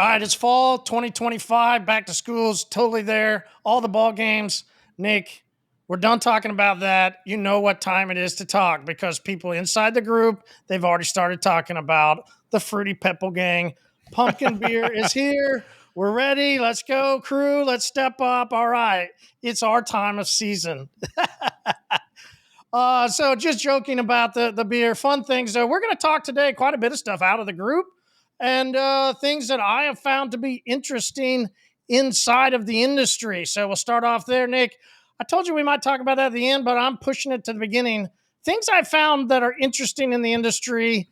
All right, it's fall 2025. Back to school's totally there. All the ball games. Nick, we're done talking about that. You know what time it is to talk because people inside the group, they've already started talking about the Fruity Pebble Gang. Pumpkin beer is here. We're ready. Let's go, crew. Let's step up. All right. It's our time of season. So just joking about the beer. Fun things, though. We're going to talk today quite a bit of stuff out of the group and things that I have found to be interesting inside of the industry. So we'll start off there, Nick. I told you we might talk about that at the end, but I'm pushing it to the beginning. Things I found that are interesting in the industry,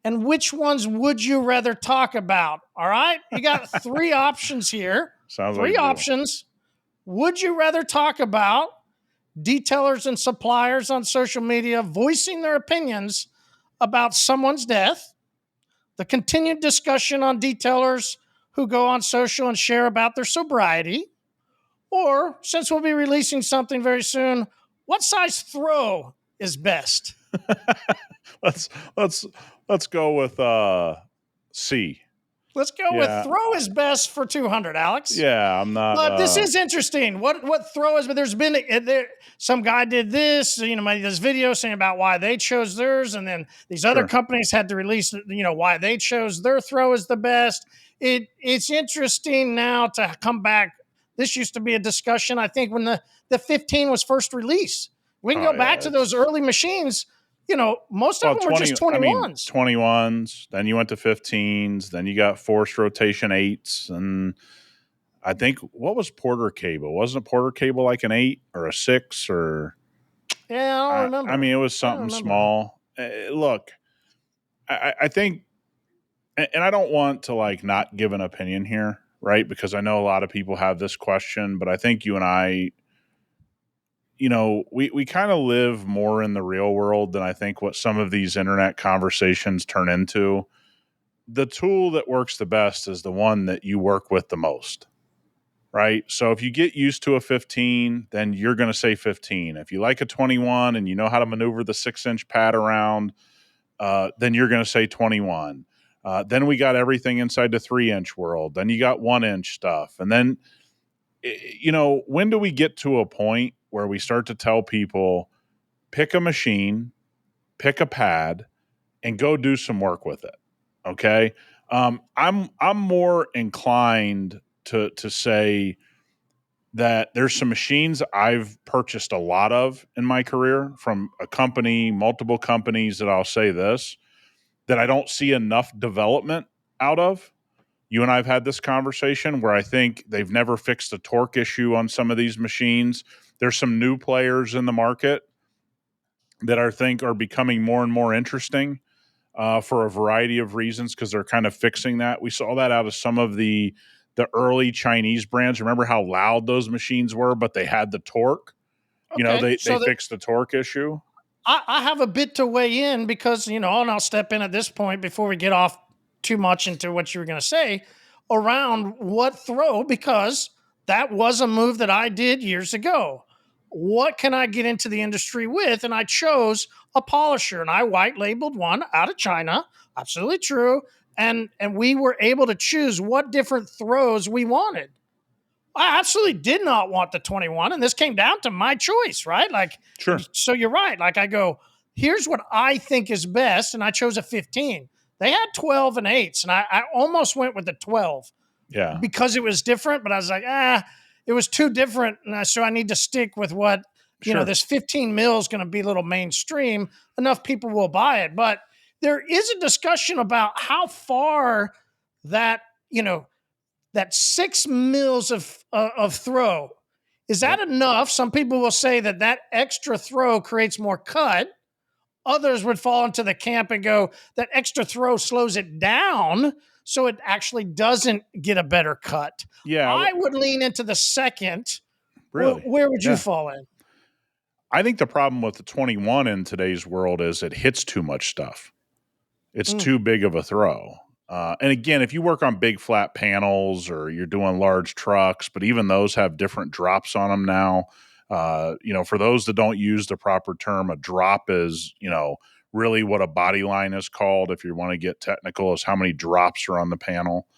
and which ones would you rather talk about? All right? You got three options here. Sounds three like options. Would you rather talk about detailers and suppliers on social media voicing their opinions about someone's death, the continued discussion on detailers who go on social and share about their sobriety, or, since we'll be releasing something very soon, what size throw is best? let's go with C. Let's go with throw is best for 200, Alex. Yeah, I'm not. But this is interesting. What throw is? But there's been some guy did this. This video saying about why they chose theirs, and then these other companies had to release why they chose their throw is the best. It's interesting now to come back. This used to be a discussion. I think when the 15 was first released, we can go back to those early machines. Most of them were just 21s. 21s, then you went to 15s, then you got forced rotation 8s, and I think, what was Porter cable? Wasn't Porter cable like an 8 or a 6 or? Yeah, I don't remember. I mean, it was something small. Look, I think, and I don't want to not give an opinion here, right? Because I know a lot of people have this question, but I think you and I, we kind of live more in the real world than I think what some of these internet conversations turn into. The tool that works the best is the one that you work with the most, right? So if you get used to a 15, then you're going to say 15. If you like a 21 and you know how to maneuver the 6-inch pad around, then you're going to say 21. Then we got everything inside the 3-inch world. Then you got 1-inch stuff. And then, when do we get to a point where we start to tell people, pick a machine, pick a pad, and go do some work with it? Okay. I'm more inclined to say that there's some machines I've purchased a lot of in my career from a company, multiple companies, that I'll say this, that I don't see enough development out of. You and I have had this conversation where I think they've never fixed a torque issue on some of these machines. There's some new players in the market that I think are becoming more and more interesting for a variety of reasons because they're kind of fixing that. We saw that out of some of the early Chinese brands. Remember how loud those machines were, but they had the torque? Okay. They fixed the torque issue. I have a bit to weigh in because, and I'll step in at this point before we get off too much into what you were going to say around what throw, because that was a move that I did years ago. What can I get into the industry with? And I chose a polisher, and I white labeled one out of China. Absolutely true. And we were able to choose what different throws we wanted. I absolutely did not want the 21, and this came down to my choice, right? Sure. So you're right. I go, here's what I think is best, and I chose a 15. They had 12 and 8s, and I almost went with the 12. Yeah. Because it was different, but I was like, it was too different, so I need to stick with what, this 15 mil is going to be a little mainstream. Enough people will buy it. But there is a discussion about how far that 6 mils of throw, is that enough? Some people will say that extra throw creates more cut. Others would fall into the camp and go, that extra throw slows it down, so it actually doesn't get a better cut. Yeah. I would lean into the second. Really? Where would you fall in? I think the problem with the 21 in today's world is it hits too much stuff. It's too big of a throw. And again, if you work on big flat panels or you're doing large trucks, but even those have different drops on them now. For those that don't use the proper term, a drop is, really what a body line is called. If you want to get technical, is how many drops are on the panel.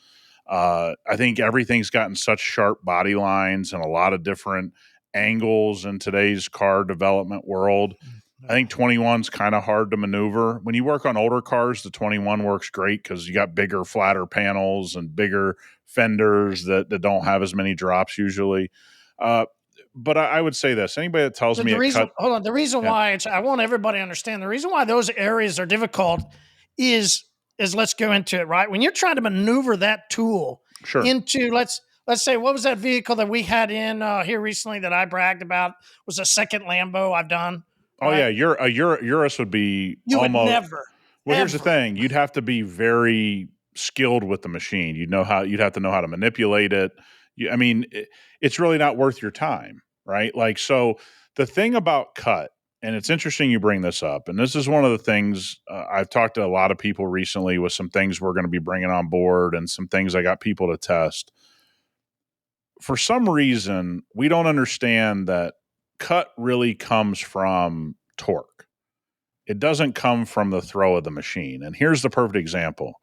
I think everything's gotten such sharp body lines and a lot of different angles in today's car development world. I think 21's kind of hard to maneuver. When you work on older cars, the 21 works great because you got bigger, flatter panels and bigger fenders that don't have as many drops usually. But I would say this: anybody that tells me The it reason, cut, hold on, the reason yeah, why I want everybody to understand the reason why those areas are difficult is let's go into it, right? When you're trying to maneuver that tool sure. into let's say, what was that vehicle that we had in here recently that I bragged about was a second Lambo I've done, Oh right? yeah, Urus would be You would almost. never, Well, here's the ever. thing: you'd have to be very skilled with the machine. You'd have to know how to manipulate it. I mean, it's really not worth your time, right? Like, so the thing about cut, and it's interesting you bring this up, and this is one of the things I've talked to a lot of people recently with some things we're going to be bringing on board and some things I got people to test. For some reason, we don't understand that cut really comes from torque. It doesn't come from the throw of the machine. And here's the perfect example.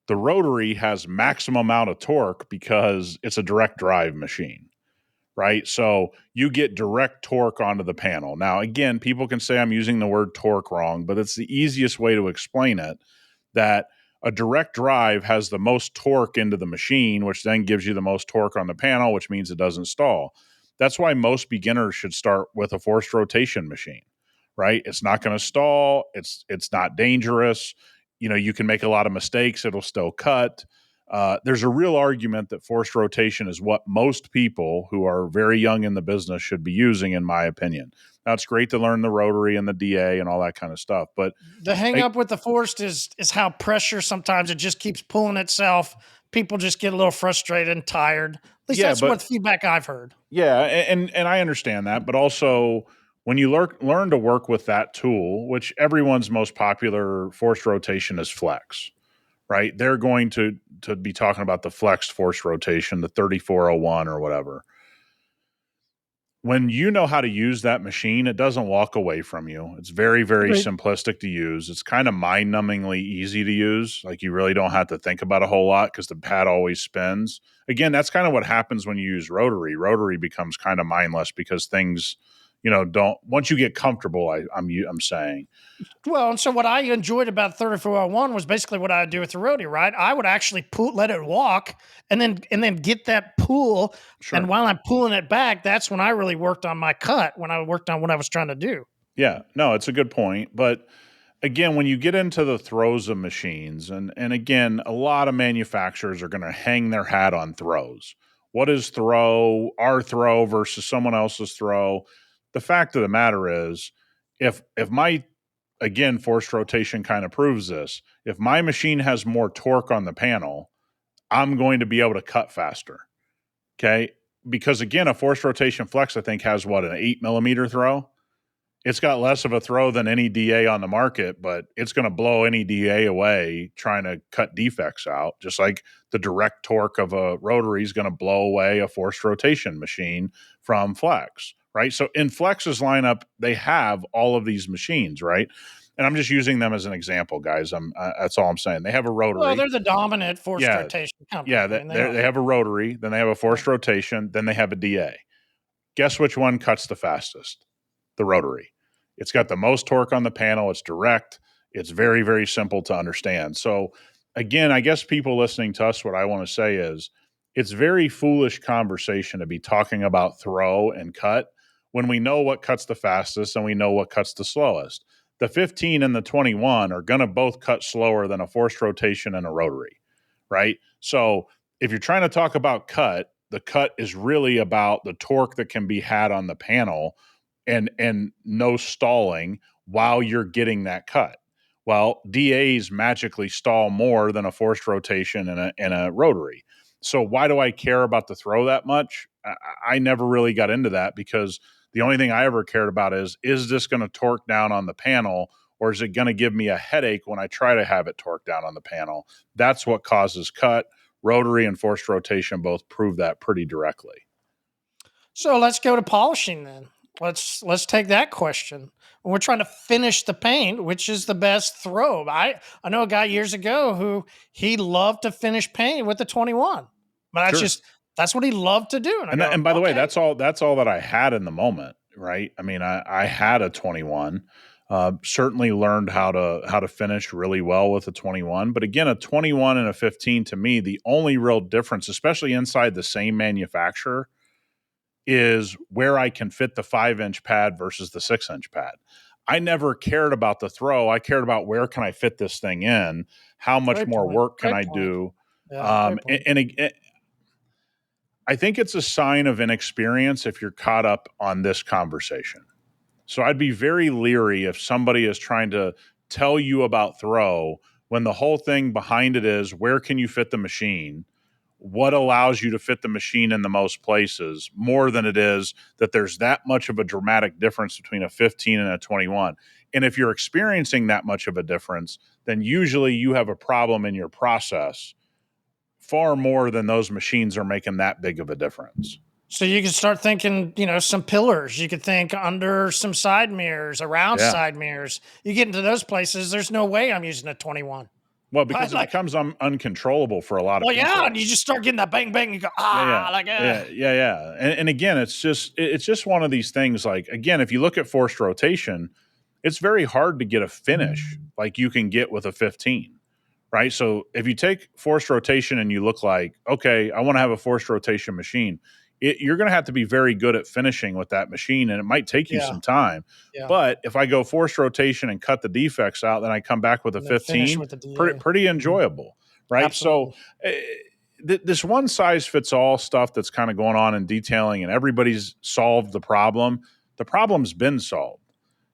The rotary has maximum amount of torque because it's a direct drive machine, right? So you get direct torque onto the panel. Now, again, people can say I'm using the word torque wrong, but it's the easiest way to explain it, that a direct drive has the most torque into the machine, which then gives you the most torque on the panel, which means it doesn't stall. That's why most beginners should start with a forced rotation machine, right? It's not going to stall. It's not dangerous. You can make a lot of mistakes. It'll still cut. There's a real argument that forced rotation is what most people who are very young in the business should be using, in my opinion. Now, it's great to learn the rotary and the DA and all that kind of stuff, but The hang up with the forced is how pressure sometimes it just keeps pulling itself. People just get a little frustrated and tired. At least yeah, that's but what feedback I've heard. yeah, and I understand that, but also when you learn to work with that tool, which everyone's most popular forced rotation is flex, right? They're going to be talking about the flexed forced rotation, the 3401 or whatever. When you know how to use that machine, it doesn't walk away from you. It's very, very Agreed. simplistic to use. It's kind of mind numbingly easy to use. Like, you really don't have to think about a whole lot because the pad always spins. Again, that's kind of what happens when you use rotary. Rotary becomes kind of mindless because things, don't, once you get comfortable, I'm saying. Well, and so what I enjoyed about 3401 was basically what I would do with the roadie, right? I would actually let it walk and then get that pull. And Sure. while I'm pulling it back, that's when I really worked on my cut, when I worked on what I was trying to do. Yeah. No, it's a good point. But again, when you get into the throws of machines, and again, a lot of manufacturers are going to hang their hat on throws. What is our throw versus someone else's throw? The fact of the matter is, if my, again, forced rotation kind of proves this, if my machine has more torque on the panel, I'm going to be able to cut faster. Okay. Because again, a forced rotation flex, I think, has what, an 8 millimeter throw? It's got less of a throw than any DA on the market, but it's going to blow any DA away trying to cut defects out, just like the direct torque of a rotary is going to blow away a forced rotation machine from flex, right? So in Flex's lineup, they have all of these machines, right? And I'm just using them as an example, guys. That's all I'm saying. They have a Well, rotary. they're the dominant forced Yeah, rotation company. yeah. I mean, they are. They have a rotary, then they have a Yeah. forced rotation, then they have a DA. Guess which one cuts the fastest? The rotary. It's got the most torque on the panel. It's direct. It's very, very simple to understand. So, again, I guess people listening to us, what I want to say is it's very foolish conversation to be talking about throw and cut when we know what cuts the fastest and we know what cuts the slowest. The 15 and the 21 are going to both cut slower than a forced rotation and a rotary, right? So, if you're trying to talk about cut, the cut is really about the torque that can be had on the panel and no stalling while you're getting that cut. Well, DAs magically stall more than a forced rotation and a rotary. So why do I care about the throw that much? I never really got into that because the only thing I ever cared about is this going to torque down on the panel, or is it going to give me a headache when I try to have it torque down on the panel? That's what causes cut. Rotary and forced rotation both prove that pretty directly. So let's go to polishing then. Let's take that question. When we're trying to finish the paint, which is the best throw? I know a guy years ago who he loved to finish paint with the 21. But Sure. that's what he loved to do. And I And go, by the way, okay, that's all that I had in the moment, right? I mean, I had a 21. Certainly learned how to finish really well with a 21. But again, a 21 and a 15 to me, the only real difference, especially inside the same manufacturer, is where I can fit the 5-inch pad versus the 6-inch pad. I never cared about the throw. I cared about where can I fit this thing in, how much great more point. work can Great I point. do. Yeah, great point. I think it's a sign of inexperience if you're caught up on this conversation. So I'd be very leery if somebody is trying to tell you about throw when the whole thing behind it is where can you fit the machine? What allows you to fit the machine in the most places more than it is that there's that much of a dramatic difference between a 15 and a 21. And if you're experiencing that much of a difference, then usually you have a problem in your process far more than those machines are making that big of a difference. So you can start thinking, some pillars. You could think under some side mirrors, around Yeah. side mirrors. You get into those places, there's no way I'm using a 21. Well, Right? because it Like, becomes uncontrollable for a lot of well, yeah, and people. you just start getting that bang bang. You go, Yeah, yeah, like, yeah. And again, it's just one of these things. Like again, if you look at forced rotation, it's very hard to get a finish like you can get with a 15, right? So if you take forced rotation and you look like, okay, I want to have a forced rotation machine, you're going to have to be very good at finishing with that machine, and it might take you yeah, some time. yeah. But if I go forced rotation and cut the defects out, then I come back with a And then finish 15, with the DA. pretty Mhm. enjoyable, right? So Absolutely. uh, this one size fits all stuff that's kind of going on in detailing, and everybody's solved the problem. The problem's been solved.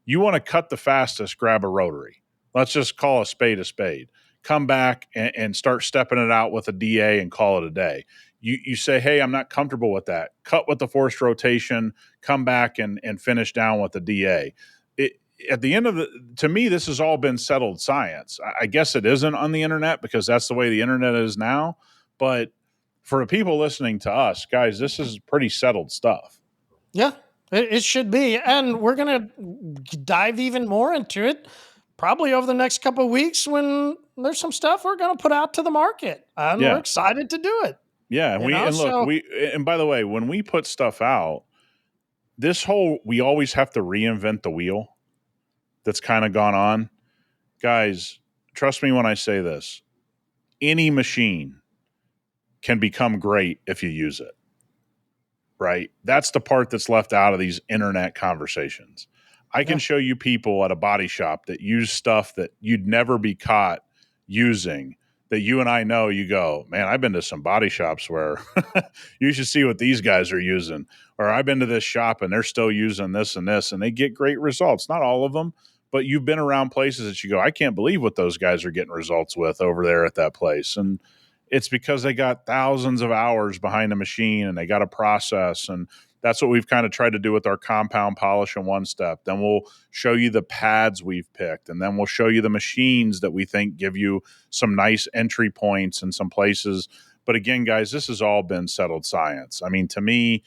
You want to cut the fastest, grab a rotary. Let's just call a spade a spade. Come back and start stepping it out with a DA and call it a day. You say, hey, I'm not comfortable with that. Cut with the forced rotation, come back and finish down with the DA. It, at the end of the, to me, this has all been settled science. I guess it isn't on the internet because that's the way the internet is now. But for the people listening to us, guys, this is pretty settled stuff. Yeah, it should be. And we're going to dive even more into it probably over the next couple of weeks when there's some stuff we're going to put out to the market. And we're Yeah. excited to do it. Yeah, and look, So and by the way, when we put stuff out, we always have to reinvent the wheel. That's kind of gone on. Guys, trust me when I say this. Any machine can become great if you use it. Right? That's the part that's left out of these internet conversations. I can yeah, show you people at a body shop that use stuff that you'd never be caught using that you and I know. You go, man, I've been to some body shops where you should see what these guys are using. Or I've been to this shop and they're still using this and they get great results. Not all of them, but you've been around places that you go, I can't believe what those guys are getting results with over there at that place. And it's because they got thousands of hours behind the machine and they got a process. And that's what we've kind of tried to do with our compound polish in one step. Then we'll show you the pads we've picked, and then we'll show you the machines that we think give you some nice entry points in some places. But again, guys, this has all been settled science. I mean, to me,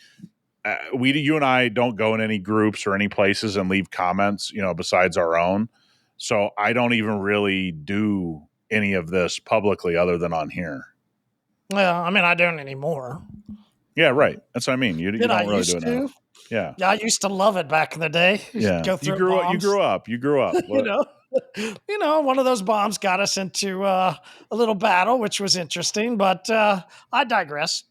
you and I don't go in any groups or any places and leave comments, besides our own. So I don't even really do any of this publicly other than on here. well, I mean, I don't anymore. Yeah, right. That's what I mean. You Did I don't really do used it to? now. Yeah. Yeah, I used to love it back in the day. Yeah. Go You through grew up bombs. you grew up. you What? know, one of those bombs got us into a little battle, which was interesting. But I digress.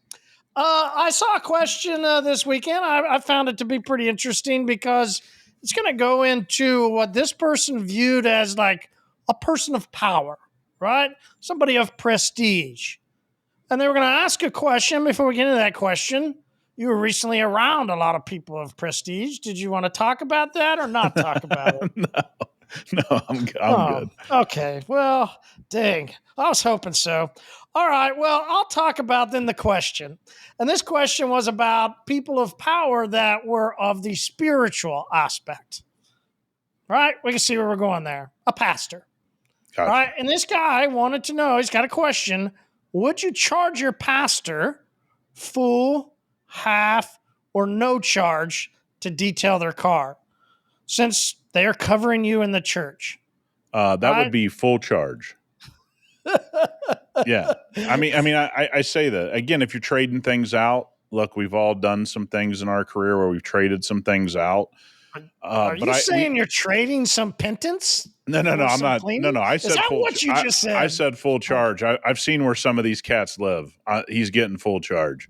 I saw a question this weekend. I found it to be pretty interesting because it's going to go into what this person viewed as like a person of power, right? Somebody of prestige. And they were going to ask a question. Before we get into that question, you were recently around a lot of people of prestige. Did you want to talk about that or not talk about it? No. No, I'm Oh, good. okay. Well, dang. I was hoping so. All right. Well, I'll talk about then the question. And this question was about people of power that were of the spiritual aspect. Right? We can see where we're going there. A pastor. All Gotcha. right. And this guy wanted to know, he's got a question. Would you charge your pastor full, half, or no charge to detail their car since they are covering you in the church, That would right? be full charge. Yeah. I say that again, if you're trading things out, look, we've all done some things in our career where we've traded some things out. Are But you saying you're trading some penance no, for I'm some not. No, cleaning? I Is said that full. what you just I said? said full Okay. charge. I've seen where some of these cats live. He's getting full charge.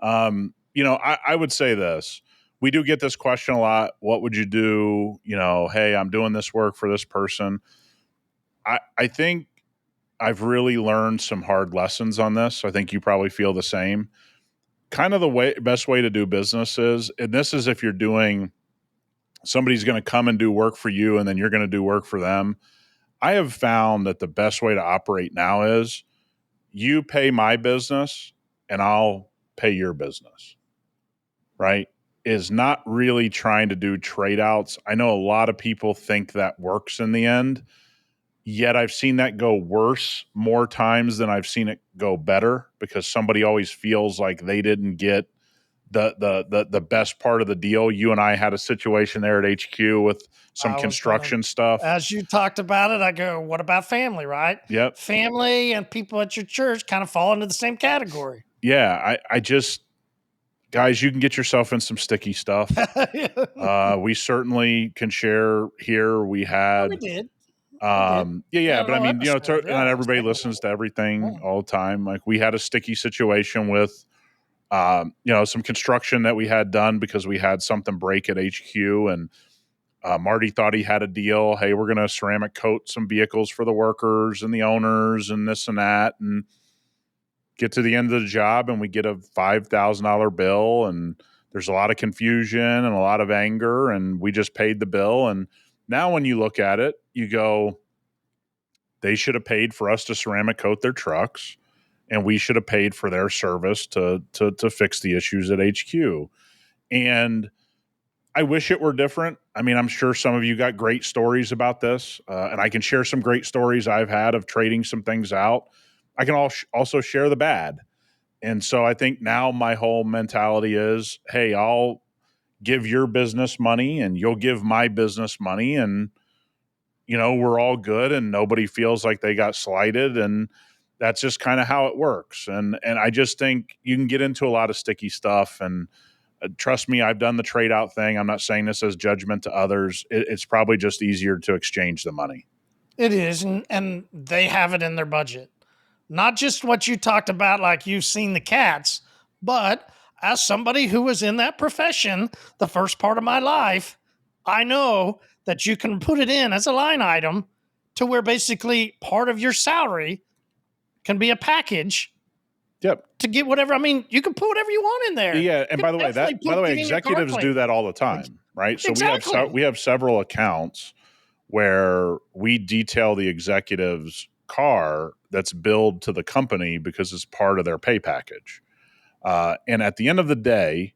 I would say this. We do get this question a lot. What would you do? Hey, I'm doing this work for this person. I think I've really learned some hard lessons on this. I think you probably feel the same. Kind of the best way to do business is, and this is if you're doing, somebody's going to come and do work for you and then you're going to do work for them. I have found that the best way to operate now is you pay my business and I'll pay your business, right? Is not really trying to do trade outs. I know a lot of people think that works in the end, yet I've seen that go worse more times than I've seen it go better because somebody always feels like they didn't get the best part of the deal. You and I had a situation there at HQ with some I was gonna, construction stuff. as you talked about it, I go, what about family, right? Yep. Family and people at your church kind of fall into the same category. Yeah. I just, guys, you can get yourself in some sticky stuff. We certainly can share here. We Oh, we had, did. We did. We had a but I little mean, episode. not Yeah, I was everybody thinking listens about to it. everything Yeah. all the time. Like we had a sticky situation with, some construction that we had done because we had something break at HQ and Marty thought he had a deal. Hey, we're going to ceramic coat some vehicles for the workers and the owners and this and that. And get to the end of the job and we get a $5,000 bill and there's a lot of confusion and a lot of anger and we just paid the bill. And now when you look at it, you go, they should have paid for us to ceramic coat their trucks and we should have paid for their service to fix the issues at HQ. And I wish it were different. I mean, I'm sure some of you got great stories about this, and I can share some great stories I've had of trading some things out. I can also share the bad. And so I think now my whole mentality is, hey, I'll give your business money and you'll give my business money. And, we're all good and nobody feels like they got slighted. And that's just kind of how it works. And I just think you can get into a lot of sticky stuff. And trust me, I've done the trade out thing. I'm not saying this as judgment to others. It's probably just easier to exchange the money. It is, and they have it in their budget. Not just what you talked about, like you've seen the cats, but as somebody who was in that profession the first part of my life, I know that you can put it in as a line item to where basically part of your salary can be a package Yep. to get whatever. I mean, you can put whatever you want in there. Yeah, and You can definitely by the way, get in your car executives claim. do that all the time, right? So Exactly. we have several accounts where we detail the executive's car that's billed to the company because it's part of their pay package. And at the end of the day,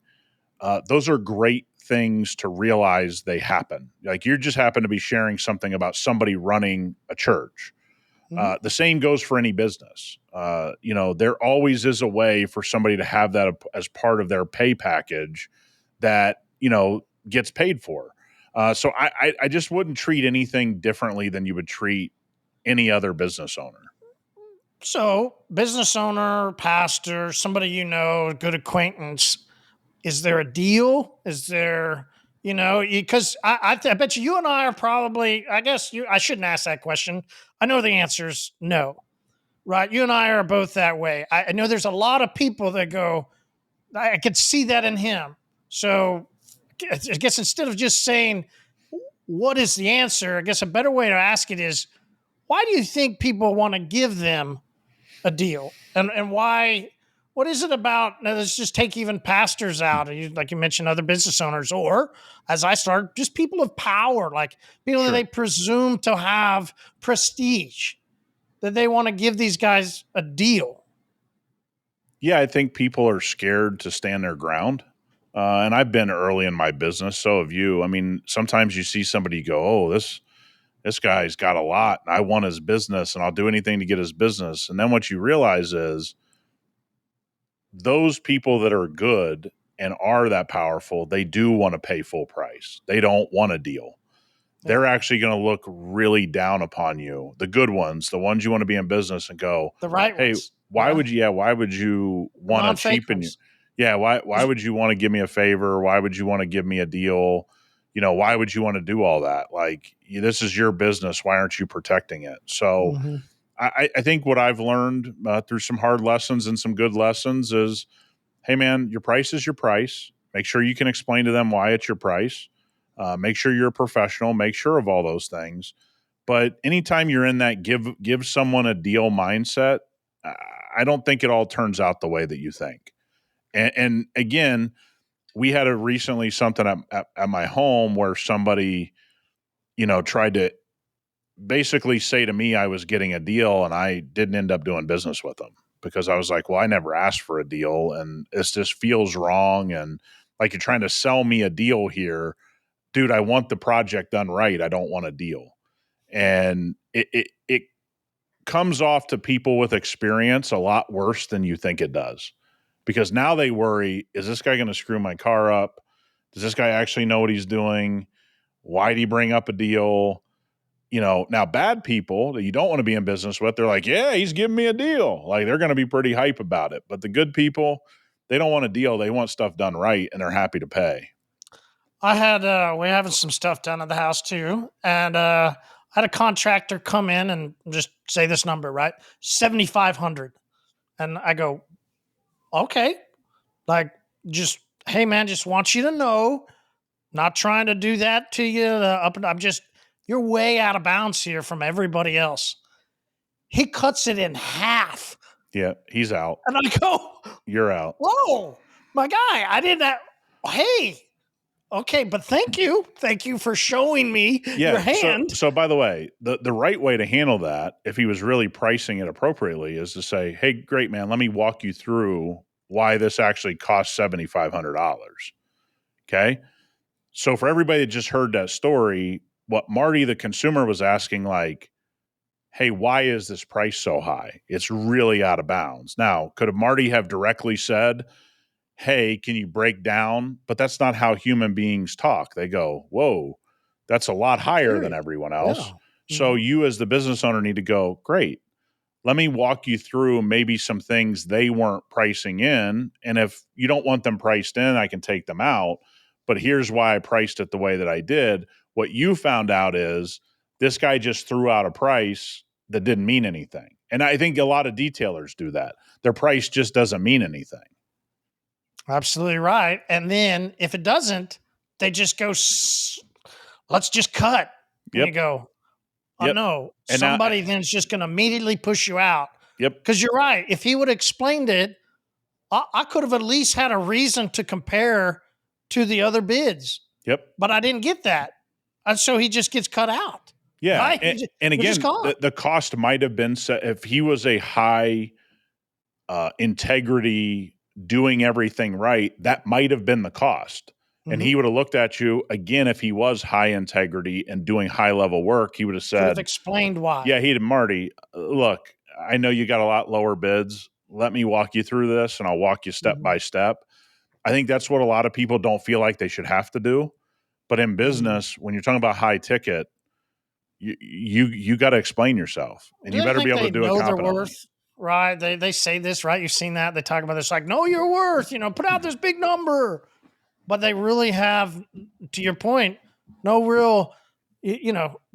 those are great things to realize they happen. Like you just happen to be sharing something about somebody running a church. Mhm. The same goes for any business. There always is a way for somebody to have that as part of their pay package that, gets paid for. So I just wouldn't treat anything differently than you would treat any other business owner. So, business owner, pastor, somebody you know, good acquaintance, is there a deal? Is there, because I bet you and I are probably, I guess I shouldn't ask that question. I know the answer is no, right? You and I are both that way. I know there's a lot of people that go, I could see that in him. So I guess instead of just saying, what is the answer? I guess a better way to ask it is, why do you think people want to give them a deal? And why, what is it about? Now, let's just take even pastors out, like you mentioned, other business owners, or as I started, just people of power, like people that Sure. they presume to have prestige, that they want to give these guys a deal. Yeah, I think people are scared to stand their ground. And I've been early in my business, so have you. I mean, sometimes you see somebody go, "Oh, this guy's got a lot, and I want his business, and I'll do anything to get his business." And then what you realize is those people that are good and are that powerful, they do want to pay full price. They don't want a deal. They're actually going to look really down upon you. The good ones, the ones you want to be in business and go, The right hey, ones. why would you The want to non-fake cheapen you? ones. Yeah, why would you want to give me a favor? Why would you want to give me a deal? Why would you want to do all that? Like, this is your business. Why aren't you protecting it? So Mm-hmm. I think what I've learned through some hard lessons and some good lessons is, hey, man, your price is your price. Make sure you can explain to them why it's your price. Make sure you're a professional. Make sure of all those things. But anytime you're in that give someone a deal mindset, I don't think it all turns out the way that you think. And again, we had recently something at my home where somebody, tried to basically say to me I was getting a deal, and I didn't end up doing business with them because I was like, well, I never asked for a deal, and it just feels wrong. And like, you're trying to sell me a deal here. Dude, I want the project done right. I don't want a deal. And it comes off to people with experience a lot worse than you think it does, because now they worry, is this guy going to screw my car up? Does this guy actually know what he's doing? Why'd he bring up a deal? Now bad people that you don't want to be in business with, they're like, yeah, he's giving me a deal. Like, they're going to be pretty hype about it. But the good people, they don't want a deal. They want stuff done right, and they're happy to pay. We're having some stuff done at the house too. And I had a contractor come in and just say this number, right? 7,500. And I go, okay. Like, just, hey man, just want you to know, not trying to do that to you. You're way out of bounds here from everybody else. He cuts it in half. Yeah, he's out. And I go, You're out. whoa, my guy, I did that. Hey, okay, but thank you. Thank you for showing me your hand. So by the way, the right way to handle that, if he was really pricing it appropriately, is to say, hey, great man, let me walk you through why this actually costs $7,500. Okay. So for everybody that just heard that story, what Marty, the consumer, was asking, like, hey, why is this price so high? It's really out of bounds. Now, could Marty have directly said, hey, can you break down? But that's not how human beings talk. They go, whoa, that's a lot higher than Period. everyone Yeah. else. So Mhm. you, as the business owner, need to go, great. Let me walk you through maybe some things they weren't pricing in. And if you don't want them priced in, I can take them out. But here's why I priced it the way that I did. What you found out is this guy just threw out a price that didn't mean anything. And I think a lot of detailers do that. Their price just doesn't mean anything. Absolutely right. And then if it doesn't, they just go, let's just cut. And you Yep. go, oh Yep. no. And now, Somebody then's just going to immediately push you out. yep. Because you're right. If he would have explained it, I could have at least had a reason to compare to the other bids. Yep. But I didn't get that. And so he just gets cut out. Yeah. Right? And You're just again, gone. the cost might have been set if he was a high integrity, doing everything right, that might have been the cost. And he would have looked at you again. If he was high integrity and doing high level work, he would have Could have said, explained why. yeah, he'd Marty, look, I know you got a lot lower bids. Let me walk you through this, and I'll walk you step by step. I think that's what a lot of people don't feel like they should have to do. But in business, when you're talking about high ticket, you got to explain yourself, and Do you they better be think able they to do it know their competently. worth? Right? They say this, right? You've seen that. They talk about this like, know your worth, put out this big number. But they really have, to your point, no real,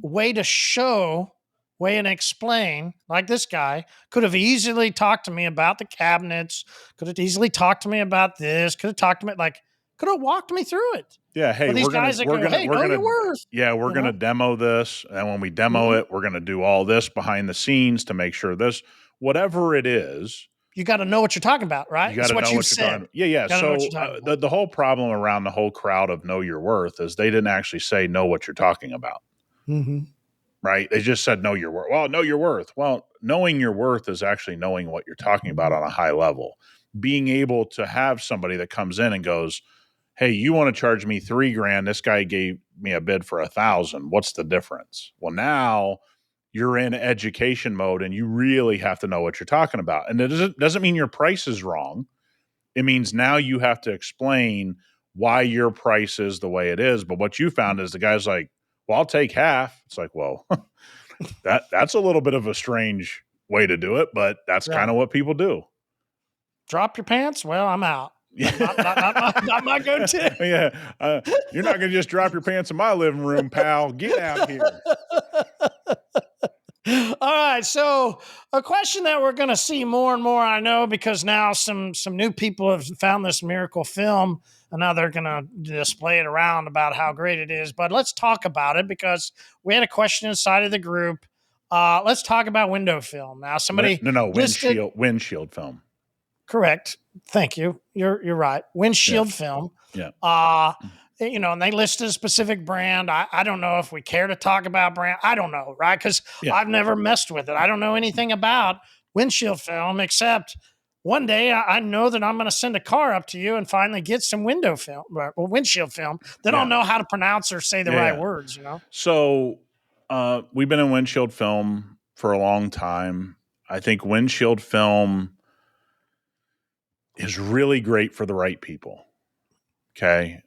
way to show, way and explain. Like this guy could have easily talked to me about the cabinets, could have easily talked to me about this, could have talked to me, like, could have walked me through it. Yeah, hey, But these guys that go, hey, know your worth. we're You gonna know? demo this, and when we demo Mhm. it, we're gonna do all this behind the scenes to make sure this, whatever it is, You got to know what you're talking about, you right? got It's to what know you what you're talking said. about. Yeah, yeah. Got to know what So you're talking about. the whole problem around the whole crowd of know your worth is they didn't actually say know what you're talking about, Mm-hmm. right? They just said know your worth. Well, know your worth. Well, knowing your worth is actually knowing what you're talking about on a high level. Being able to have somebody that comes in and goes, hey, you want to charge me $3,000? This guy gave me a bid for 1,000. What's the difference? Well, now you're in education mode, and you really have to know what you're talking about. And it doesn't mean your price is wrong. It means now you have to explain why your price is the way it is. But what you found is the guy's like, well, I'll take half. It's like, well, that's a little bit of a strange way to do it, but that's Yeah. kind of what people do. Drop your pants? Well, I'm out. Not my go-to. Yeah. You're not going to just drop your pants in my living room, pal. Get out here. All right, so a question that we're going to see more and more, I know, because now some new people have found this miracle film, and now they're going to display it around about how great it is. But let's talk about it because we had a question inside of the group. Let's talk about window film. Now, somebody Windshield film. Correct. Thank you. You're right. Windshield film. Yeah. And they listed a specific brand. I don't know if we care to talk about brand. I don't know, right? Because I've never messed with it. I don't know anything about windshield film except one day I know that I'm going to send a car up to you and finally get some window film or windshield film. They don't know how to pronounce or say the right words, So we've been in windshield film for a long time. I think windshield film is really great for the right people. Okay.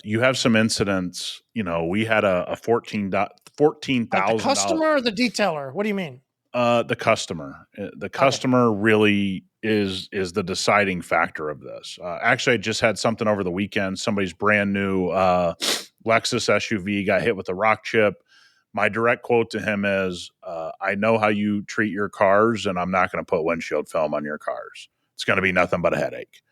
You have some incidents, we had a $14,000. Like the customer or the detailer? What do you mean? The customer. The customer really is the deciding factor of this. Actually, I just had something over the weekend. Somebody's brand new Lexus SUV got hit with a rock chip. My direct quote to him is, I know how you treat your cars, and I'm not going to put windshield film on your cars. It's going to be nothing but a headache.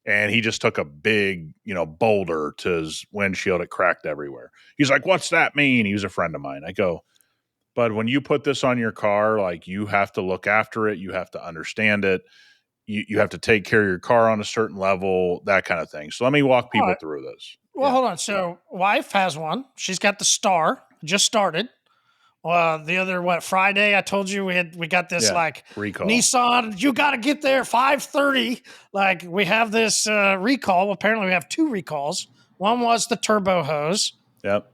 And he just took a big, boulder to his windshield. It cracked everywhere. He's like, what's that mean? He was a friend of mine. I go, but when you put this on your car, like you have to look after it. You have to understand it. You have to take care of your car on a certain level, that kind of thing. So let me walk people through this. Well, hold on. So wife has one. She's got the Star, just started. The other Friday I told you we got this recall. Nissan. You got to get there 5:30. Like we have this recall. Well, apparently we have two recalls. One was the turbo hose. Yep.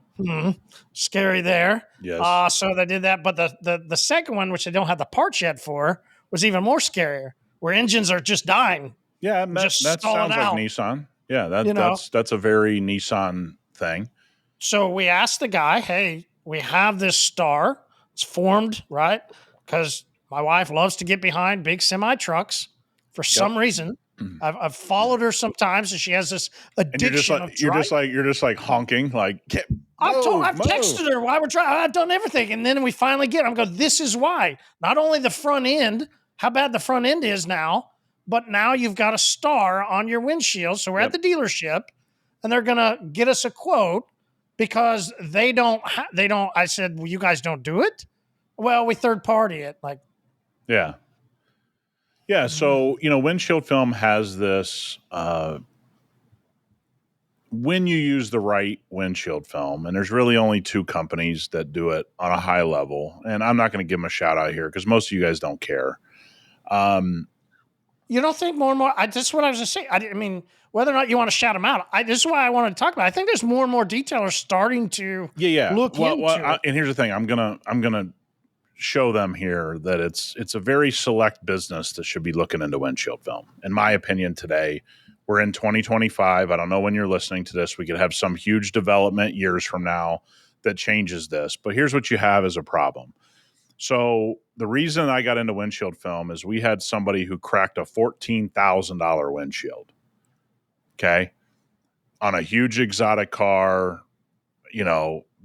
Scary there. Yes. So they did that, but the second one, which they don't have the parts yet for, was even more scarier. Where engines are just dying. Yeah, that sounds like Nissan. Yeah, that's a very Nissan thing. So we asked the guy, hey, we have this Star. It's formed, right? Because my wife loves to get behind big semi trucks for some reason. I've followed her sometimes, and she has this addiction. And you're just like honking, like I've texted her while we're driving. I've done everything, and then we finally get. I'm going. This is why. Not only the front end, how bad the front end is now, but now you've got a Star on your windshield. So we're at the dealership, and they're gonna get us a quote. Because they don't. I said, well, you guys don't do it? Well, we third party it. Yeah. So, windshield film has this, when you use the right windshield film, and there's really only two companies that do it on a high level. And I'm not going to give them a shout out here because most of you guys don't care. You don't think more and more? This is what I was going to say. I mean, whether or not you want to shout them out, this is why I wanted to talk about it. I think there's more and more detailers starting to look into it. And here's the thing: I'm gonna show them here that it's a very select business that should be looking into windshield film. In my opinion, today we're in 2025. I don't know when you're listening to this. We could have some huge development years from now that changes this. But here's what you have as a problem. So the reason I got into windshield film is we had somebody who cracked a $14,000 windshield. Okay. On a huge exotic car,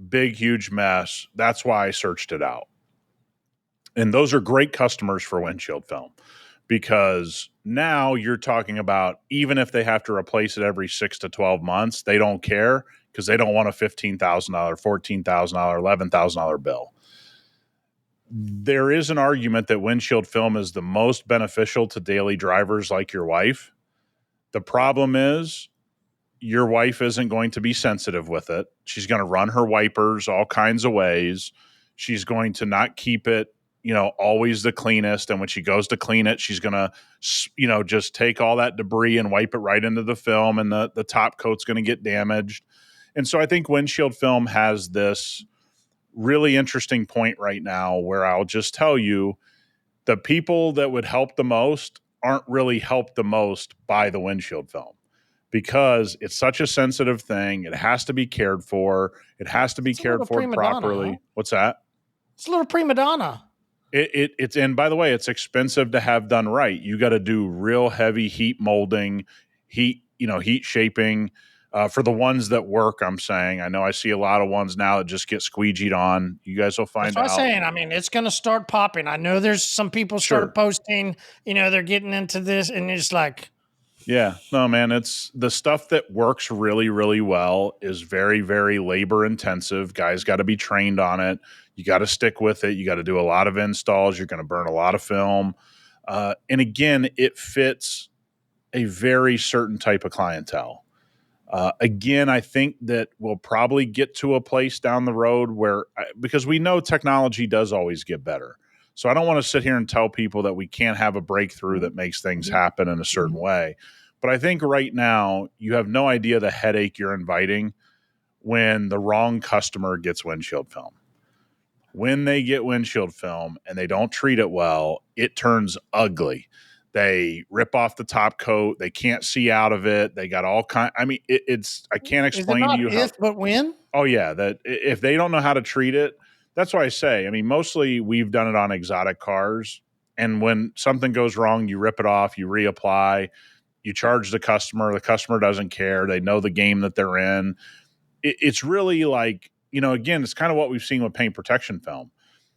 big, huge mess. That's why I searched it out. And those are great customers for windshield film because now you're talking about even if they have to replace it every 6 to 12 months, they don't care because they don't want a $15,000, $14,000, $11,000 bill. There is an argument that windshield film is the most beneficial to daily drivers like your wife. The problem is your wife isn't going to be sensitive with it. She's going to run her wipers all kinds of ways. She's going to not keep it, always the cleanest. And when she goes to clean it, she's going to, just take all that debris and wipe it right into the film, and the top coat's going to get damaged. And so I think windshield film has this really interesting point right now where I'll just tell you the people that would help the most aren't really helped the most by the windshield film because it's such a sensitive thing. It has to be cared for. It has to be It's a cared little for prima donna, huh? properly. What's that? It's a little prima donna. It's and by the way, it's expensive to have done right. You got to do real heavy heat molding, heat shaping for the ones that work. I'm saying I know I see a lot of ones now that just get squeegeed on. You guys will That's find what I'm out. saying. I mean, it's going to start popping. I know there's some people started Sure. posting, they're getting into this, and it's like, Yeah, no, man, it's the stuff that works really, really well is very, very labor intensive. Guys got to be trained on it. You got to stick with it. You got to do a lot of installs. You're going to burn a lot of film. And again, it fits a very certain type of clientele. Again, I think that we'll probably get to a place down the road where, because we know technology does always get better. So I don't want to sit here and tell people that we can't have a breakthrough that makes things happen in a certain way. But I think right now you have no idea the headache you're inviting when the wrong customer gets windshield film. When they get windshield film and they don't treat it well, it turns ugly. They rip off the top coat. They can't see out of it. They got all kind. I mean, I can't is it explain to not you how. if, but when? Oh yeah, that if they don't know how to treat it, that's why I say. I mean, mostly we've done it on exotic cars, and when something goes wrong, you rip it off, you reapply, you charge the customer. The customer doesn't care. They know the game that they're in. It's really like, again, it's kind of what we've seen with paint protection film.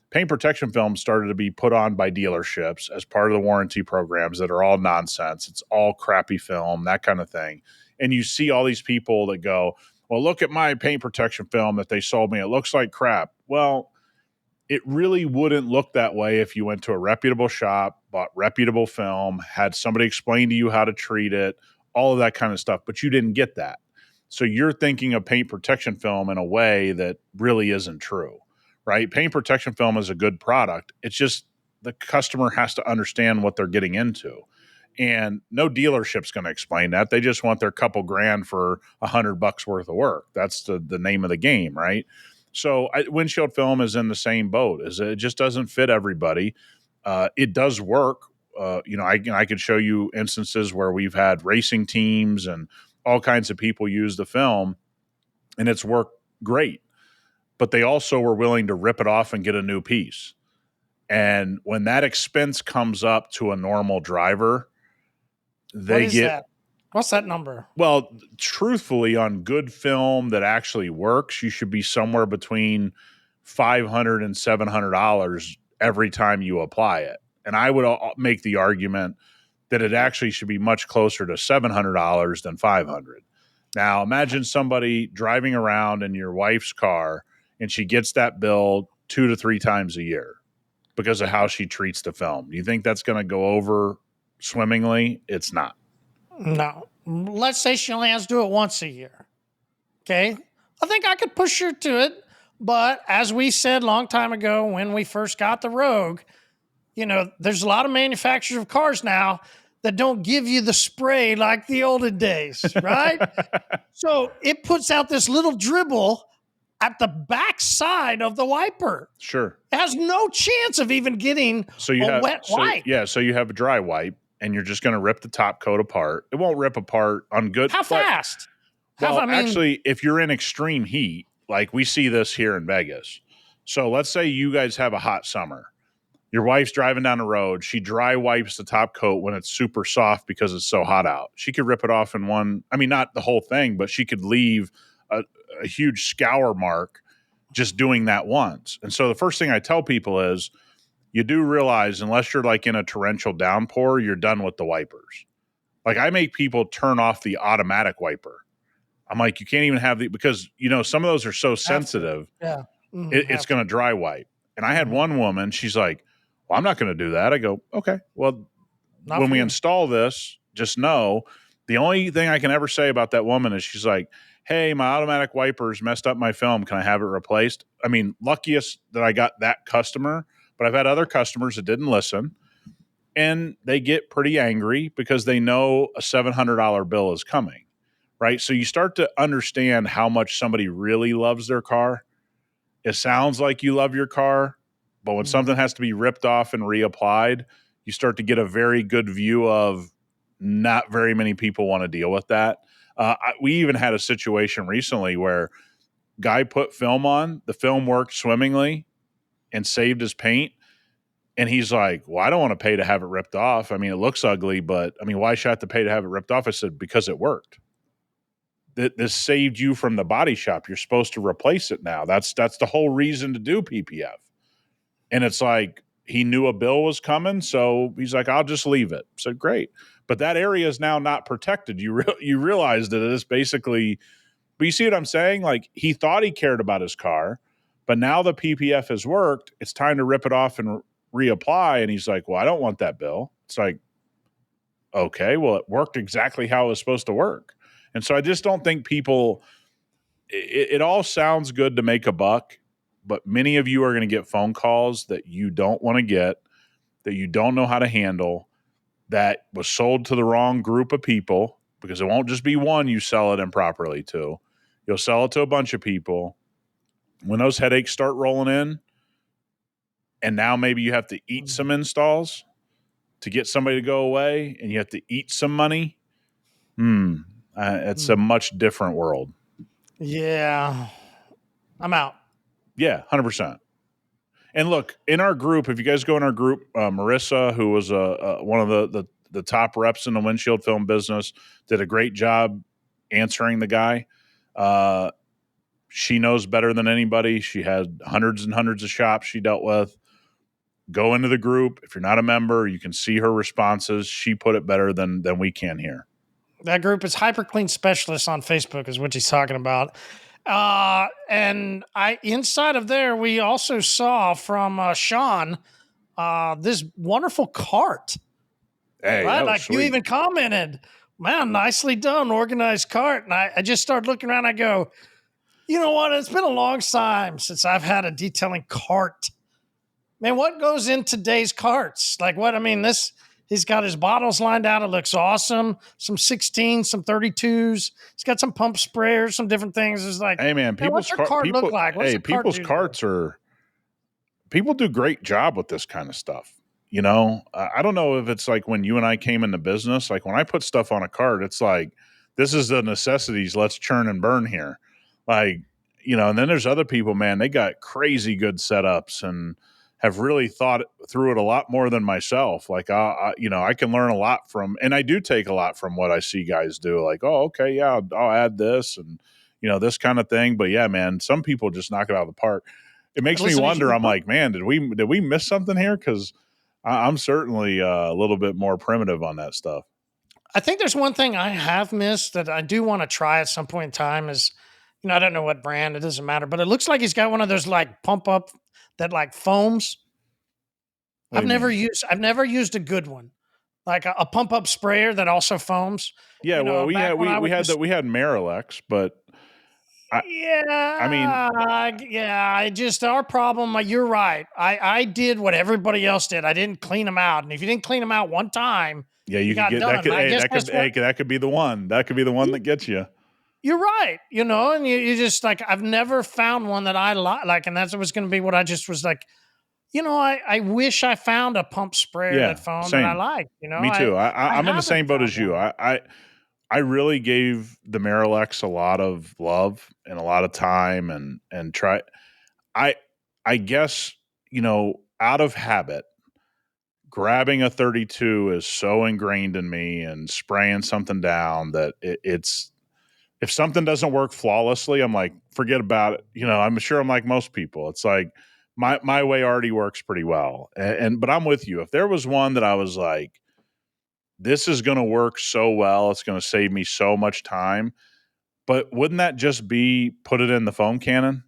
Paint protection film started to be put on by dealerships as part of the warranty programs that are all nonsense. It's all crappy film, that kind of thing. And you see all these people that go, well, look at my paint protection film that they sold me. It looks like crap. Well, it really wouldn't look that way if you went to a reputable shop, bought reputable film, had somebody explain to you how to treat it, all of that kind of stuff. But you didn't get that. So you're thinking of paint protection film in a way that really isn't true, right? Paint protection film is a good product. It's just the customer has to understand what they're getting into. And no dealership's going to explain that. They just want their couple grand for $100 worth of work. That's the name of the game, right? So windshield film is in the same boat. Is it just doesn't fit everybody. It does work. I could show you instances where we've had racing teams and all kinds of people use the film, and it's worked great. But they also were willing to rip it off and get a new piece. And when that expense comes up to a normal driver, What they is get that? What's that number? well, truthfully, on good film that actually works, you should be somewhere between $500 and $700 every time you apply it. And I would make the argument that it actually should be much closer to $700 than $500. Now, imagine somebody driving around in your wife's car and she gets that bill 2 to 3 times a year because of how she treats the film. Do you think that's going to go over swimmingly? It's not. No. Let's say she only has to do it once a year. Okay. I think I could push her to it. But as we said a long time ago when we first got the Rogue, there's a lot of manufacturers of cars now that don't give you the spray like the olden days, right? So it puts out this little dribble at the back side of the wiper. Sure. It has no chance of even getting wet wipe. So you have a dry wipe and you're just going to rip the top coat apart. It won't rip apart on good. How fast? Actually, if you're in extreme heat, like we see this here in Vegas. So let's say you guys have a hot summer. Your wife's driving down the road. She dry wipes the top coat when it's super soft because it's so hot out. She could rip it off in one. I mean, not the whole thing, but she could leave a huge scour mark just doing that once. And so the first thing I tell people is you do realize unless you're like in a torrential downpour, you're done with the wipers. Like I make people turn off the automatic wiper. I'm like, you can't even have because some of those are so sensitive. Yeah. It's going to dry wipe. And I had one woman, she's like, well, I'm not going to do that. I go, okay, well, when we install this, just know the only thing I can ever say about that woman is she's like, hey, my automatic wipers messed up my film. Can I have it replaced? I mean, luckiest that I got that customer, but I've had other customers that didn't listen and they get pretty angry because they know a $700 bill is coming, right? So you start to understand how much somebody really loves their car. It sounds like you love your car, but when something has to be ripped off and reapplied, you start to get a very good view of not very many people want to deal with that. We even had a situation recently where guy put film on, the film worked swimmingly and saved his paint. And he's like, well, I don't want to pay to have it ripped off. I mean, it looks ugly, but I mean, why should I have to pay to have it ripped off? I said, because it worked. This saved you from the body shop. You're supposed to replace it now. That's the whole reason to do PPF. And it's like, he knew a bill was coming, so he's like, I'll just leave it. So great. But that area is now not protected. You realize that it is basically, but you see what I'm saying? Like, he thought he cared about his car, but now the PPF has worked. It's time to rip it off and reapply. And he's like, well, I don't want that bill. It's like, okay, well, it worked exactly how it was supposed to work. And so I just don't think people, it all sounds good to make a buck, but many of you are going to get phone calls that you don't want to get, that you don't know how to handle, that was sold to the wrong group of people, because it won't just be one you sell it improperly to. You'll sell it to a bunch of people. When those headaches start rolling in, and now maybe you have to eat some installs to get somebody to go away, and you have to eat some money, it's a much different world. Yeah. I'm out. Yeah, 100%. And look, in our group, if you guys go in our group, Marissa, who was one of the top reps in the windshield film business, did a great job answering the guy. She knows better than anybody. She had hundreds and hundreds of shops she dealt with. Go into the group. If you're not a member, you can see her responses. She put it better than we can here. That group is hyperCLEAN Specialists on Facebook is what he's talking about. And inside of there, we also saw from Sean this wonderful cart. Hey, right? that was Like sweet. you even commented, man, nicely done, organized cart. And I just started looking around. I go, you know what? It's been a long time since I've had a detailing cart. Man, what goes in today's carts? Like what? I mean, he's got his bottles lined out. It looks awesome. Some 16s, some 32s. He's got some pump sprayers, some different things. It's like, hey man, what's your cart look like? What's people's carts are, people do a great job with this kind of stuff. You know, I don't know if it's like when you and I came into business, like when I put stuff on a cart, it's like, this is the necessities. Let's churn and burn here. Like, you know, and then there's other people, man, they got crazy good setups and have really thought through it a lot more than myself. Like, you know, I can learn a lot from, and I do take a lot from what I see guys do. Like, oh, okay, yeah, I'll add this and, you know, this kind of thing. But yeah, man, some people just knock it out of the park. It makes me wonder. I'm like, man, did we miss something here? Because I'm certainly a little bit more primitive on that stuff. I think there's one thing I have missed that I do want to try at some point in time is, you know, I don't know what brand, it doesn't matter, but it looks like he's got one of those like pump up that like foams. I've never used a good one, like a pump up sprayer that also foams. Yeah, you know, well, we had Marilex, but yeah, I mean, I just our problem. You're right. I did what everybody else did. I didn't clean them out, and if you didn't clean them out one time, yeah, you could got get done. that. Could, I hey, guess that could be the one. That could be the one that gets you. You're right. You know, and you just like I've never found one that I like, and that's was going to be what I just was like. You know, I wish I found a pump sprayer that foam that I like. You know, me too. I'm in the same boat haven't as you. found one. I really gave the Marilex a lot of love and a lot of time and try. I I guess, you know, out of habit, grabbing a 32 is so ingrained in me and spraying something down that it's, if something doesn't work flawlessly, I'm like, forget about it. You know, I'm sure I'm like most people. It's like my way already works pretty well. But I'm with you. If there was one that I was like, this is going to work so well, it's going to save me so much time. But wouldn't that just be put it in the foam cannon?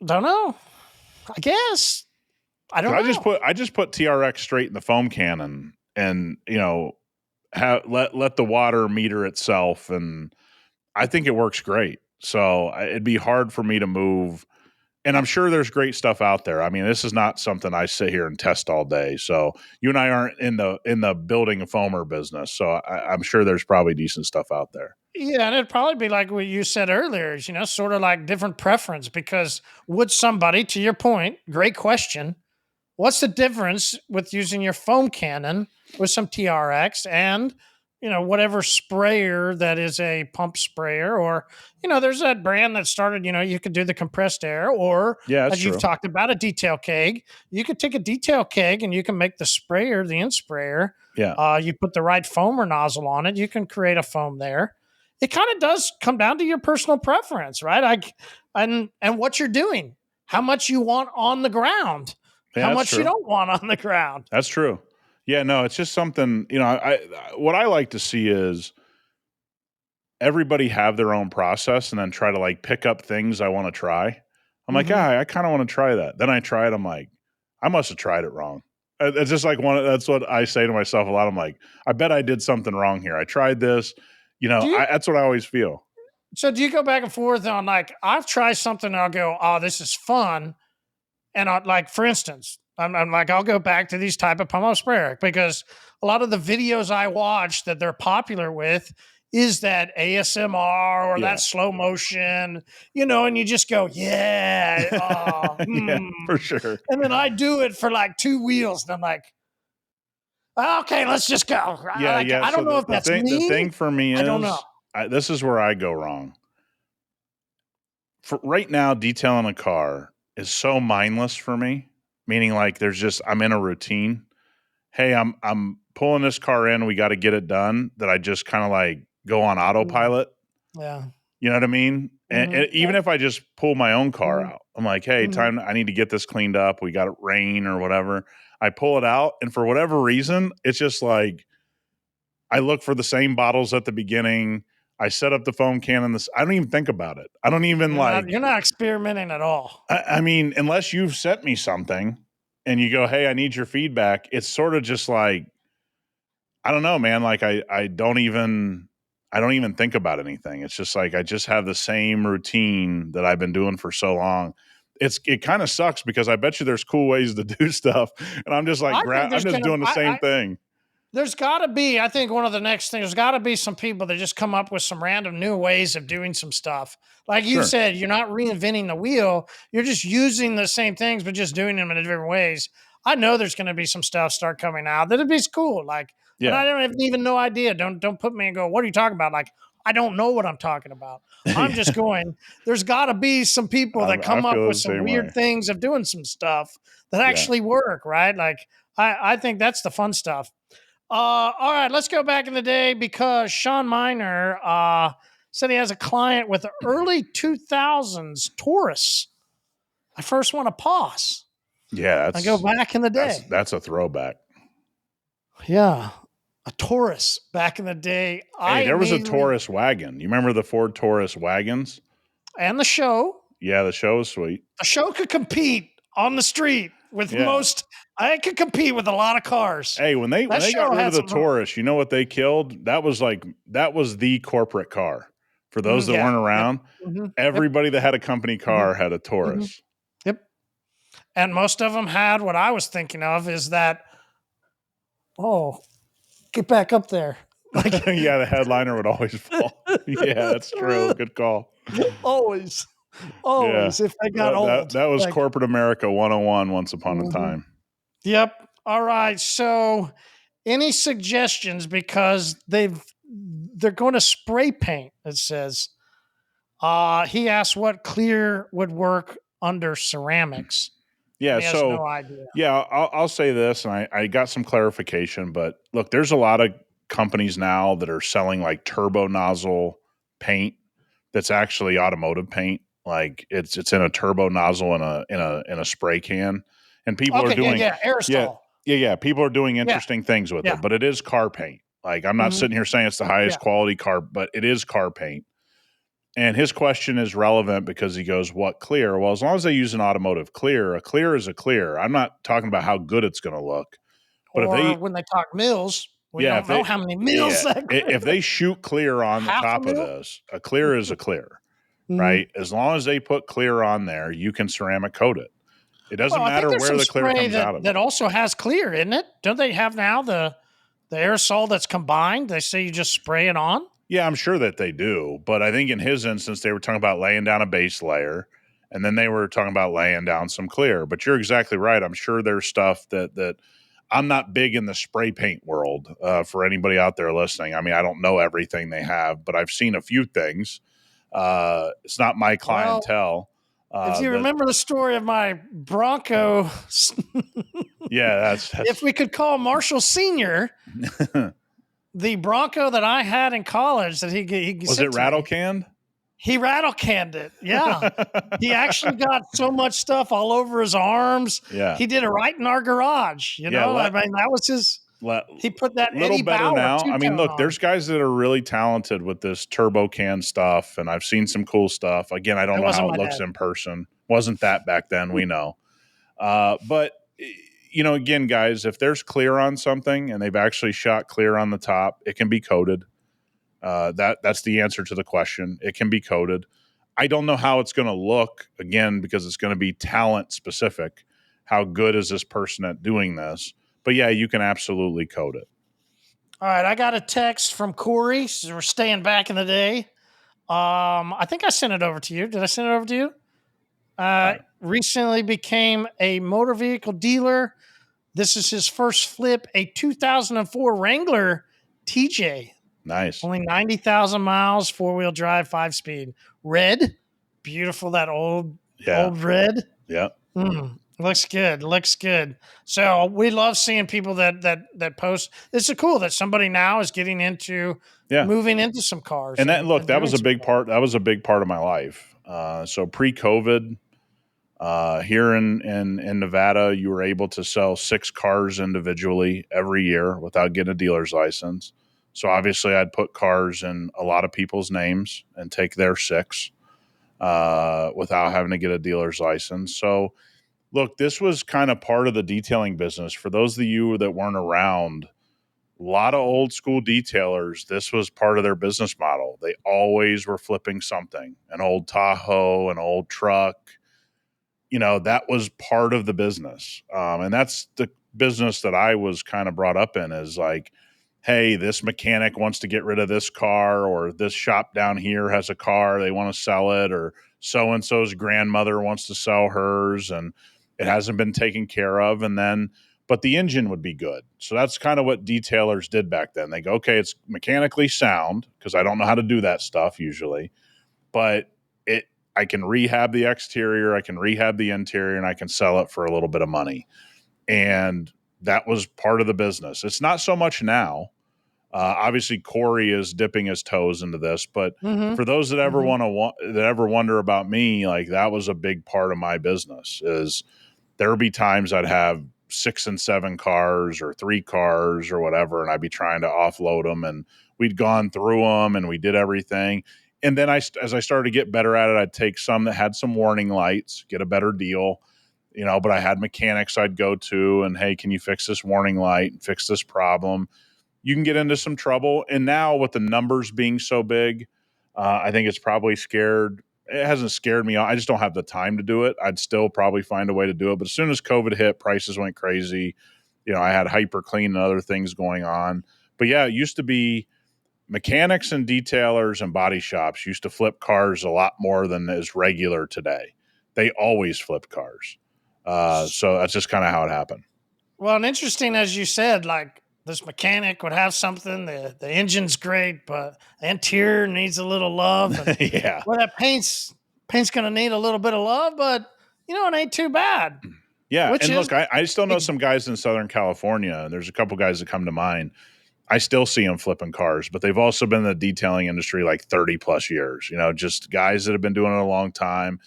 Don't know. I guess I don't Because know. I just put TRX straight in the foam cannon, and you know, let the water meter itself, and I think it works great. So it'd be hard for me to move. And I'm sure there's great stuff out there. I mean, this is not something I sit here and test all day. So you and I aren't in the building a foamer business. So I'm sure there's probably decent stuff out there. Yeah, and it'd probably be like what you said earlier, is, you know, sort of like different preference. Because would somebody, to your point, great question, What's the difference with using your foam cannon with some TRX and whatever sprayer that is a pump sprayer, or there's that brand that started, you could do the compressed air, or Yeah, that's as you've true. talked about, a detail keg. You could take a detail keg and you can make the sprayer, the end sprayer. Yeah. You put the right foam or nozzle on it, you can create a foam there. It kind of does come down to your personal preference, right? And what you're doing, how much you want on the ground, Yeah, how that's much you true. don't want on the ground. That's true. Yeah, no, it's just something, what I like to see is everybody have their own process and then try to like pick up things I want to try. I'm like, Mm-hmm. I kind of want to try that. Then I try it. I'm like, I must have tried it wrong. It's just like that's what I say to myself a lot. I'm like, I bet I did something wrong here. I tried this, Do you that's what I always feel. So do you go back and forth on, like, I've tried something and I'll go, oh, this is fun. And like, for instance, I'm like, I'll go back to these type of pump up sprayer because a lot of the videos I watch that they're popular with is that ASMR or Yeah. that slow motion, and you just go, yeah, oh, Yeah, for sure. and then I do it for like 2 wheels and I'm like, okay, let's just go. Yeah, Like, yeah. I So don't know if that's the me. thing for me I don't know. is this is where I go wrong. For right now, detailing a car is so mindless for me. Meaning, like, I'm in a routine. Hey, I'm pulling this car in. We got to get it done. That I just kind of like go on Mm, autopilot. yeah. You know what I mean? And even if I just pull my own car Mhm. out, I'm like, hey, Mhm. I need to get this cleaned up. We got it rain or whatever. I pull it out, and for whatever reason, it's just like I look for the same bottles at the beginning. I set up the foam cannon. I don't even think about it. I don't even like. You're not experimenting at all. I mean, unless you've sent me something and you go, "Hey, I need your feedback." It's sort of just like I don't know, man. Like I don't even think about anything. It's just like I just have the same routine that I've been doing for so long. It kind of sucks because I bet you there's cool ways to do stuff, and I'm just like I think I'm there's just gonna doing the same thing. there's gotta be, I think one of the next things, there's gotta be some people that just come up with some random new ways of doing some stuff. Like you Sure. said, you're not reinventing the wheel. You're just using the same things, but just doing them in different ways. I know there's gonna be some stuff start coming out that'd be cool. Like, and Yeah. I don't have even no idea. Don't put me and go, what are you talking about? Like, I don't know what I'm talking about. I'm Yeah. just going, there's gotta be some people that I come up feel with the some same weird way. things of doing some stuff that Yeah. actually work, right? Like I think that's the fun stuff. All right, let's go back in the day because Sean Miner said he has a client with the early 2000s Taurus. I first want to pause. Yeah, I go back in the day. that's a throwback. Yeah, a Taurus back in the day. I Hey, there was a immediately, Taurus wagon. You remember the Ford Taurus wagons? and the show, Yeah, the show was sweet. could compete on the street with Yeah. most, I could compete with a lot of cars. Hey, when That they got show rid of had the some, Taurus, you know what they killed? That was the corporate car. For those that yeah, weren't yep, around, yep, everybody that had a company mhm, car had a mhm, Taurus. yep. And most of them had what I was thinking of is that, oh, get back up there. Like, Yeah, the headliner would always fall. Yeah, that's true. Good call. always, Yeah. always, if they got old. That was Like, corporate America 101 once upon a mhm. time. Yep. All right. So, any suggestions because they're going to spray paint, it says. He asked what clear would work under ceramics, Yeah, and he has so no idea. yeah, I'll say this, and I got some clarification, but look, there's a lot of companies now that are selling like turbo nozzle paint that's actually automotive paint. Like it's in a turbo nozzle in a spray can, and people are Okay, yeah, doing yeah, yeah aerosol. yeah people are doing Yeah, interesting things with yeah. it, but it is car paint. Like I'm not Hmm. sitting here saying it's the Yeah. highest quality car, but it is car paint. And his question is relevant because he goes, "What clear?" Well, as long as they use an automotive clear, a clear is a clear. I'm not talking about how good it's going to look, but if Or they, when they talk mills, we yeah, don't know how many mills yeah, that if they shoot clear on the half a top of mil. this, a clear is a clear, Hmm. right? As long as they put clear on there, you can ceramic coat it. It Well, doesn't I think matter there's where some the clear spray comes out of that it. also has clear, isn't it? Don't they have now the aerosol that's combined? They say you just spray it on. Yeah, I'm sure that they do, but I think in his instance, they were talking about laying down a base layer And then they were talking about laying down some clear. But you're exactly right. I'm sure there's stuff that I'm not big in the spray paint world for anybody out there listening. I mean, I don't know everything they have, but I've seen a few things. It's not my Well, clientele. if you That remember the story of my Bronco, yeah, if we could call Marshall Sr., the Bronco that I had in college that he was sent it to me, rattle canned? he rattle canned it. Yeah. He actually got so much stuff all over his arms. Yeah. He did it right in our garage. You know, I mean, that was his. He put that little Eddie better Bauer now. I mean, two-tone look, on. there's guys that are really talented with this turbo can stuff, and I've seen some cool stuff. Again, I don't That know wasn't how it my looks dad. in person. Wasn't that back then? We know. But you know, again, guys, if there's clear on something and they've actually shot clear on the top, it can be coated. That's the answer to the question. It can be coated. I don't know how it's going to look, again, because it's going to be talent specific. How good is this person at doing this? But yeah, you can absolutely code it. All right, I got a text from Corey. So we're staying back in the day. I think I sent it over to you. Did I send it over to you? Recently became a motor vehicle dealer. This is his first flip, a 2004 Wrangler TJ. Nice. Only 90,000 miles, 4-wheel drive, 5-speed. Red. Beautiful, that old red. Yeah. Looks good. Looks good. So we love seeing people that post. It's cool that somebody now is getting into moving into some cars. And that that was a big part. That was a big part of my life. So pre-COVID, here in Nevada, you were able to sell 6 cars individually every year without getting a dealer's license. So obviously, I'd put cars in a lot of people's names and take their 6 without having to get a dealer's license. So look, this was kind of part of the detailing business. For those of you that weren't around, a lot of old school detailers, this was part of their business model. They always were flipping something, an old Tahoe, an old truck. You know, that was part of the business. And that's the business that I was kind of brought up in, is like, hey, this mechanic wants to get rid of this car, or this shop down here has a car, they want to sell it, or so-and-so's grandmother wants to sell hers and it hasn't been taken care of. And then, but the engine would be good. So that's kind of what detailers did back then. They go, okay, it's mechanically sound, because I don't know how to do that stuff usually, but I can rehab the exterior, I can rehab the interior, and I can sell it for a little bit of money. And that was part of the business. It's not so much now. Obviously, Corey is dipping his toes into this, but for those that ever that ever wonder about me, like, that was a big part of my business. Is there would be times I'd have 6 and 7 cars or 3 cars or whatever, and I'd be trying to offload them, and we'd gone through them and we did everything. And then as I started to get better at it, I'd take some that had some warning lights, get a better deal, you know, but I had mechanics I'd go to and, hey, can you fix this warning light and fix this problem? You can get into some trouble. And now with the numbers being so big, I think it's probably it hasn't scared me. I just don't have the time to do it. I'd still probably find a way to do it. But as soon as COVID hit, prices went crazy. You know, I had hyperCLEAN and other things going on. But yeah, it used to be mechanics and detailers and body shops used to flip cars a lot more than is regular today. They always flipped cars. So that's just kind of how it happened. Well, and interesting, as you said, like, this mechanic would have something, the engine's great, but the interior needs a little love. And, yeah. Well, that paint's going to need a little bit of love, but, you know, it ain't too bad. Yeah. And look, I still know some guys in Southern California, and there's a couple guys that come to mind. I still see them flipping cars, but they've also been in the detailing industry like 30 plus years, you know, just guys that have been doing it a long time.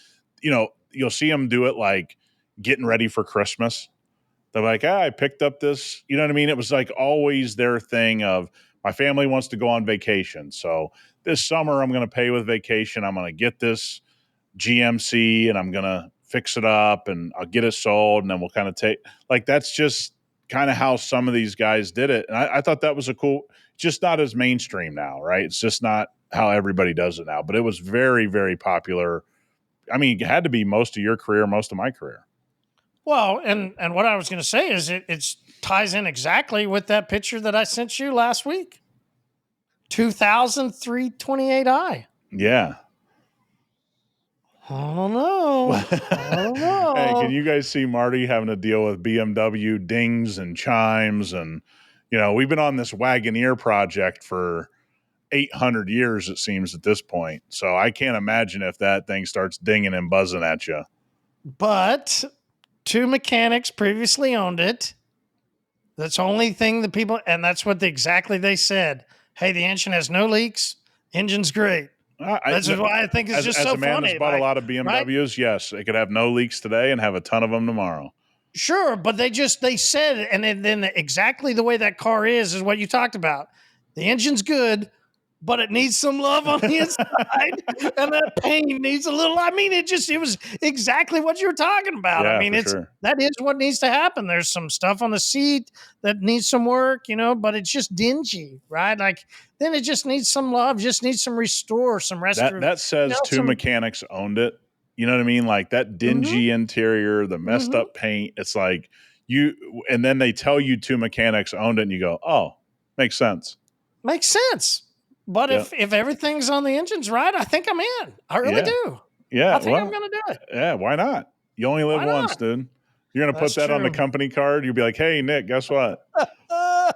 You know, you'll see them do it like getting ready for Christmas. They're like, I picked up this, you know what I mean? It was like always their thing of, my family wants to go on vacation. So this summer I'm going to pay with vacation. I'm going to get this GMC and I'm going to fix it up and I'll get it sold. And then we'll kind of that's just kind of how some of these guys did it. And I thought that was a cool, just not as mainstream now, right? It's just not how everybody does it now, but it was very, very popular. I mean, it had to be most of your career, most of my career. Well, and what I was going to say is it ties in exactly with that picture that I sent you last week. 2003 28i. Yeah. I don't know. I don't Hey, can know. you guys see Marty having to deal with BMW dings and chimes? And, we've been on this Wagoneer project for 800 years, it seems, at this point. So I can't imagine if that thing starts dinging and buzzing at you. But two mechanics previously owned it. That's the only thing the people, and that's what exactly they said. Hey, the engine has no leaks. Engine's great. That's why I think it's just as so a man funny. that's bought a lot of Right? BMWs, yes, it could have no leaks today and have a ton of them tomorrow. Sure, but they said it, and then exactly the way that car is what you talked about. The engine's good, but it needs some love on the inside, and that paint needs a little. I mean, it was exactly what you were talking about. I Yeah, mean, for sure. that is what needs to happen. There's some stuff on the seat that needs some work, but it's just dingy, right? Like then it just needs some love, just needs some restore, some restoration. That says two mechanics owned it. You know what I mean? Like that dingy interior, the messed up paint. It's like and then they tell you two mechanics owned it, and you go, "Oh, makes sense." Makes sense. But if everything's on the engines right, I think I'm in. I really do. Yeah. I think I'm going to do it. Yeah. Why not? You only live once, dude. You're going to put that on the company card. You'll be like, "Hey, Nick, guess what? I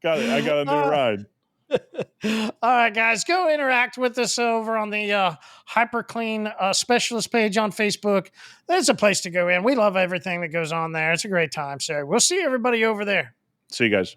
got a new ride." All right, guys, go interact with us over on the hyperCLEAN specialist page on Facebook. There's a place to go in. We love everything that goes on there. It's a great time. So we'll see everybody over there. See you guys.